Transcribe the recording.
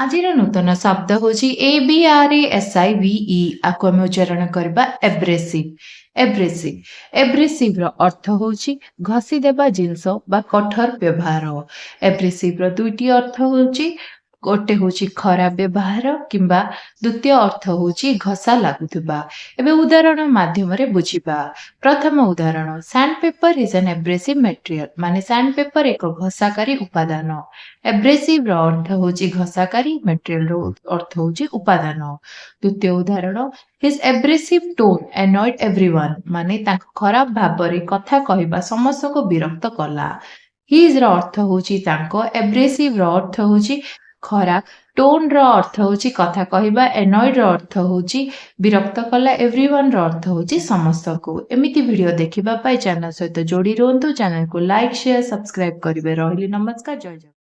ଆଜିର ନୂତନ ଶବ୍ଦ ହେଉଛି ABRASIVE। ଆକୁ ଆମେ ଉଚ୍ଚାରଣ କରିବା ଏବ୍ରେସିଭ। ଏବ୍ରେସିଭର ଅର୍ଥ ହେଉଛି ଘଷି ଦେବା ଜିନିଷ ବା କଠୋର ବ୍ୟବହାର। ଏବ୍ରେସିଭର ଦୁଇଟି ଅର୍ଥ ହେଉଛି ଗୋଟେ ହେଉଛି ଖରାପ ବ୍ୟବହାର କିମ୍ବା ଦ୍ୱିତୀୟ ଅର୍ଥ ହେଉଛି ଘଷା ଲାଗୁଥିବା। ଏବେ ଉଦାହରଣ ମାଧ୍ୟମରେ ବୁଝିବା। ପ୍ରଥମ ଉଦାହରଣ, sand paper is an abrasive material, ମାନେ ସାଣ୍ଡ ପେପର ଏକ ଘଷାକାରୀ ଉପାଦାନ। ଏବ୍ରେସିଭର ଅର୍ଥ ହେଉଛି ଘଷାକାରୀ, ମେଟେରିଆଲର ଅର୍ଥ ହେଉଛି ଉପାଦାନ। ଦ୍ୱିତୀୟ ଉଦାହରଣ, ହିଜ୍ ଏବ୍ରେସିଭ ଟୋନ୍ annoyed everyone, ମାନେ ତାଙ୍କ ଖରାପ ଭାବରେ କଥା କହିବା ସମସ୍ତଙ୍କୁ ବିରକ୍ତ କଲା। ହିଜ୍ର ଅର୍ଥ ହେଉଛି ତାଙ୍କ, ଏବ୍ରେସିଭର ଅର୍ଥ ହେଉଛି ଖରାପ, ଟୋନ୍ର ଅର୍ଥ ହେଉଛି କଥା କହିବା, annoyedର ଅର୍ଥ ହେଉଛି ବିରକ୍ତ କଲା, everyoneର ଅର୍ଥ ହେଉଛି ସମସ୍ତଙ୍କୁ। ଏମିତି ଭିଡ଼ିଓ ଦେଖିବା ପାଇଁ ଚ୍ୟାନେଲ ସହିତ ଯୋଡ଼ି ରୁହନ୍ତୁ। ଚ୍ୟାନେଲକୁ ଲାଇକ୍, ସେୟାର, ସବସ୍କ୍ରାଇବ କରିବେ। ରହିଲି, ନମସ୍କାର, ଜୟ ଜଗନ୍ନାଥ।